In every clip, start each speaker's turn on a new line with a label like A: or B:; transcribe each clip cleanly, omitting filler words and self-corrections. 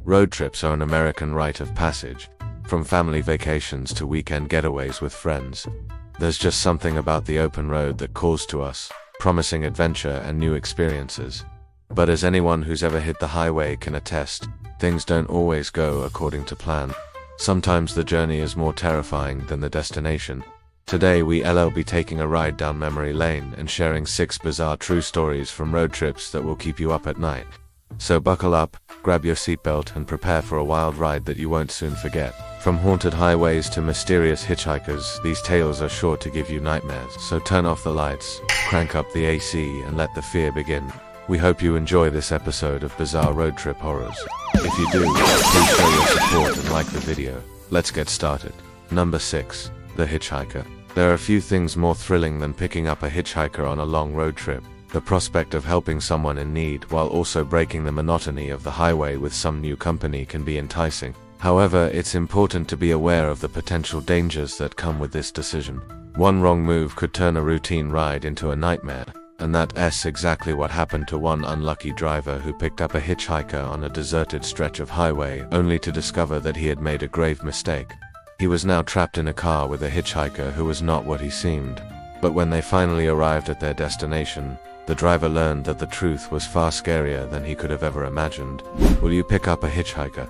A: Road trips are an American rite of passage. From family vacations to weekend getaways with friends. There's just something about the open road that calls to us, promising adventure and new experiences. But as anyone who's ever hit the highway can attest, things don't always go according to plan. Sometimes the journey is more terrifying than the destination. Today we'll be taking a ride down memory lane and sharing 6 bizarre true stories from road trips that will keep you up at night. So buckle up, grab your seatbelt and prepare for a wild ride that you won't soon forget. From haunted highways to mysterious hitchhikers, these tales are sure to give you nightmares. So turn off the lights, crank up the AC and let the fear begin. We hope you enjoy this episode of Bizarre Road Trip Horrors. If you do, please show your support and like the video. Let's get started. Number 6. The Hitchhiker. There are few things more thrilling than picking up a hitchhiker on a long road trip. The prospect of helping someone in need while also breaking the monotony of the highway with some new company can be enticing. However, it's important to be aware of the potential dangers that come with this decision. One wrong move could turn a routine ride into a nightmare, and that's exactly what happened to one unlucky driver who picked up a hitchhiker on a deserted stretch of highway only to discover that he had made a grave mistake. He was now trapped in a car with a hitchhiker who was not what he seemed. But when they finally arrived at their destination, the driver learned that the truth was far scarier than he could have ever imagined. Will you pick up a hitchhiker?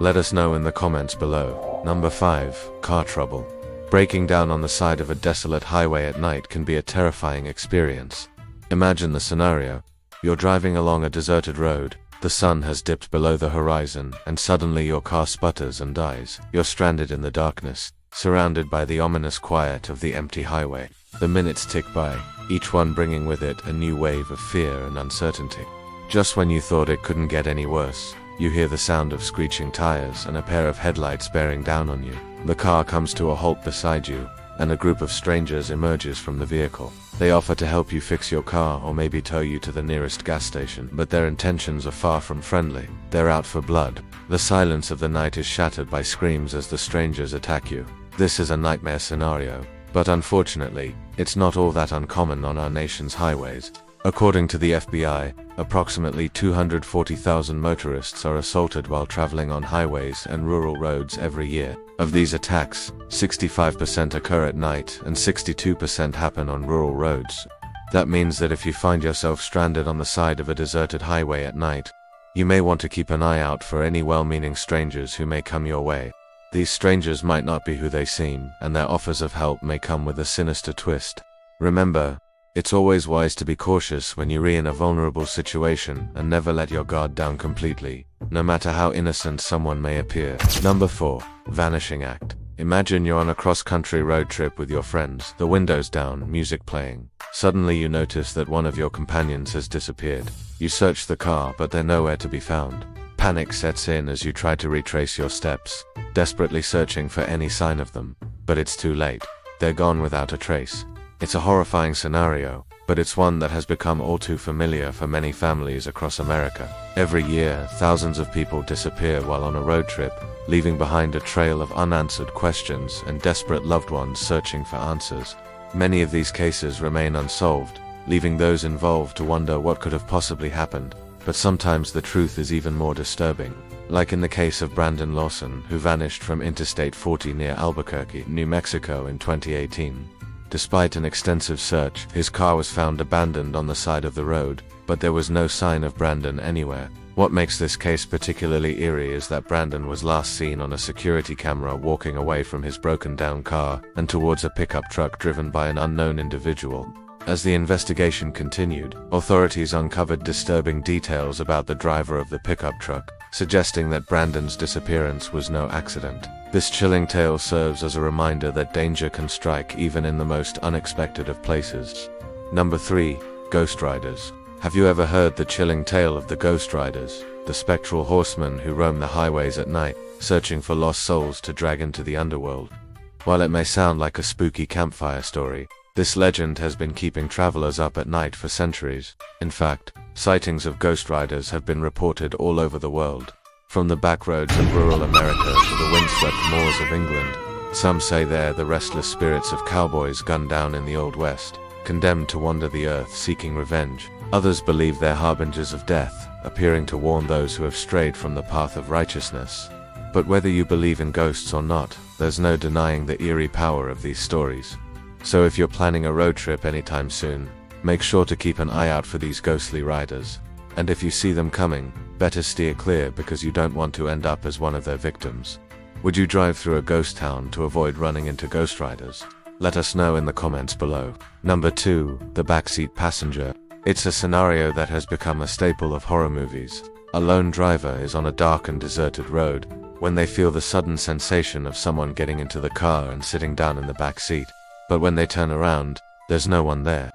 A: Let us know in the comments below. Number 5. Car trouble. Breaking down on the side of a desolate highway at night can be a terrifying experience. Imagine the scenario. You're driving along a deserted road, the sun has dipped below the horizon, and suddenly your car sputters and dies. You're stranded in the darkness, surrounded by the ominous quiet of the empty highway. The minutes tick by, each one bringing with it a new wave of fear and uncertainty. Just when you thought it couldn't get any worse, you hear the sound of screeching tires and a pair of headlights bearing down on you. The car comes to a halt beside you, and a group of strangers emerges from the vehicle. They offer to help you fix your car or maybe tow you to the nearest gas station, but their intentions are far from friendly. They're out for blood. The silence of the night is shattered by screams as the strangers attack you. This is a nightmare scenario, but unfortunately, it's not all that uncommon on our nation's highways. According to the FBI, approximately 240,000 motorists are assaulted while traveling on highways and rural roads every year. Of these attacks, 65% occur at night and 62% happen on rural roads. That means that if you find yourself stranded on the side of a deserted highway at night, you may want to keep an eye out for any well-meaning strangers who may come your way. These strangers might not be who they seem, and their offers of help may come with a sinister twist. Remember, it's always wise to be cautious when you're in a vulnerable situation and never let your guard down completely, no matter how innocent someone may appear. Number 4. Vanishing act. Imagine you're on a cross-country road trip with your friends, the windows down, music playing. Suddenly you notice that one of your companions has disappeared. You search the car, but they're nowhere to be found. Panic sets in as you try to retrace your steps, desperately searching for any sign of them. But it's too late. They're gone without a trace. It's a horrifying scenario, but it's one that has become all too familiar for many families across America. Every year, thousands of people disappear while on a road trip, leaving behind a trail of unanswered questions and desperate loved ones searching for answers. Many of these cases remain unsolved, leaving those involved to wonder what could have possibly happened. But sometimes the truth is even more disturbing. Like in the case of Brandon Lawson, who vanished from Interstate 40 near Albuquerque, New Mexico in 2018. Despite an extensive search, his car was found abandoned on the side of the road, but there was no sign of Brandon anywhere. What makes this case particularly eerie is that Brandon was last seen on a security camera walking away from his broken-down car and towards a pickup truck driven by an unknown individual. As the investigation continued, authorities uncovered disturbing details about the driver of the pickup truck, suggesting that Brandon's disappearance was no accident. This chilling tale serves as a reminder that danger can strike even in the most unexpected of places. Number 3. Ghost Riders. Have you ever heard the chilling tale of the Ghost Riders, the spectral horsemen who roam the highways at night, searching for lost souls to drag into the underworld? While it may sound like a spooky campfire story, this legend has been keeping travelers up at night for centuries. In fact, sightings of ghost riders have been reported all over the world. From the backroads of rural America to the windswept moors of England, some say they're the restless spirits of cowboys gunned down in the Old West, condemned to wander the earth seeking revenge. Others believe they're harbingers of death, appearing to warn those who have strayed from the path of righteousness. But whether you believe in ghosts or not, there's no denying the eerie power of these stories. So if you're planning a road trip anytime soon, make sure to keep an eye out for these ghostly riders. And if you see them coming, better steer clear because you don't want to end up as one of their victims. Would you drive through a ghost town to avoid running into ghost riders? Let us know in the comments below. Number 2, the backseat passenger. It's a scenario that has become a staple of horror movies. A lone driver is on a dark and deserted road when they feel the sudden sensation of someone getting into the car and sitting down in the back seat. But when they turn around, there's no one there.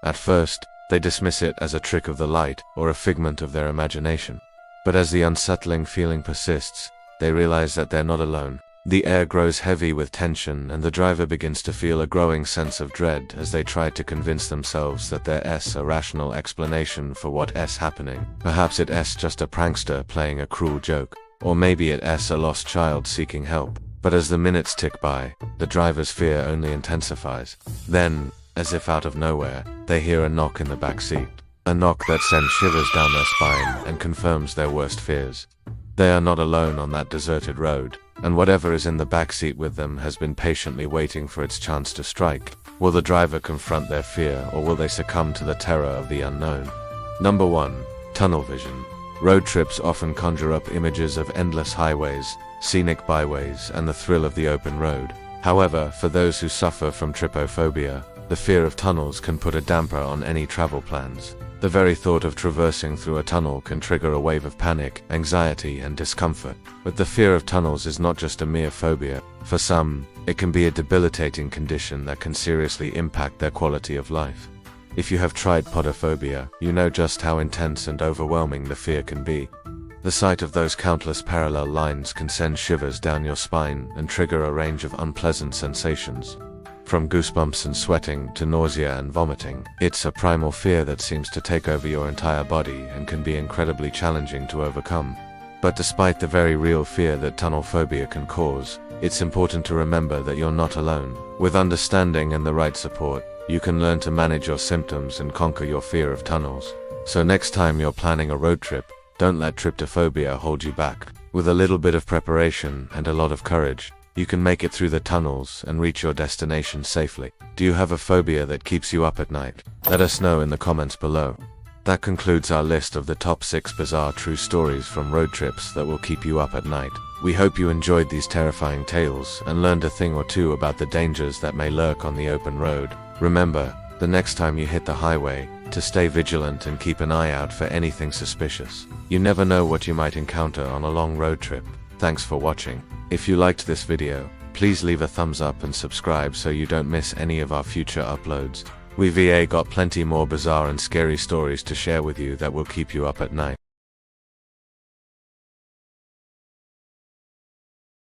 A: At first, they dismiss it as a trick of the light or a figment of their imagination. But as the unsettling feeling persists, they realize that they're not alone. The air grows heavy with tension and the driver begins to feel a growing sense of dread as they try to convince themselves that there's a rational explanation for what's happening. Perhaps it's just a prankster playing a cruel joke. Or maybe it's a lost child seeking help. But as the minutes tick by, the driver's fear only intensifies. Then, as if out of nowhere, they hear a knock in the back seat. A knock that sends shivers down their spine and confirms their worst fears. They are not alone on that deserted road, and whatever is in the back seat with them has been patiently waiting for its chance to strike. Will the driver confront their fear, or will they succumb to the terror of the unknown? Number 1. Tunnel vision. Road trips often conjure up images of endless highways, scenic byways, and the thrill of the open road. However, for those who suffer from trypophobia, the fear of tunnels can put a damper on any travel plans. The very thought of traversing through a tunnel can trigger a wave of panic, anxiety, and discomfort. But the fear of tunnels is not just a mere phobia. For some, it can be a debilitating condition that can seriously impact their quality of life. If you have tried podophobia, you know just how intense and overwhelming the fear can be. The sight of those countless parallel lines can send shivers down your spine and trigger a range of unpleasant sensations. From goosebumps and sweating to nausea and vomiting, it's a primal fear that seems to take over your entire body and can be incredibly challenging to overcome. But despite the very real fear that tunnel phobia can cause, it's important to remember that you're not alone. With understanding and the right support, you can learn to manage your symptoms and conquer your fear of tunnels. So next time you're planning a road trip, don't let trypophobia hold you back. With a little bit of preparation and a lot of courage, you can make it through the tunnels and reach your destination safely. Do you have a phobia that keeps you up at night? Let us know in the comments below. That concludes our list of the top 6 bizarre true stories from road trips that will keep you up at night. We hope you enjoyed these terrifying tales and learned a thing or two about the dangers that may lurk on the open road. Remember, the next time you hit the highway, to stay vigilant and keep an eye out for anything suspicious. You never know what you might encounter on a long road trip. Thanks for watching. If you liked this video, please leave a thumbs up and subscribe so you don't miss any of our future uploads. We've got plenty more bizarre and scary stories to share with you that will keep you up at night.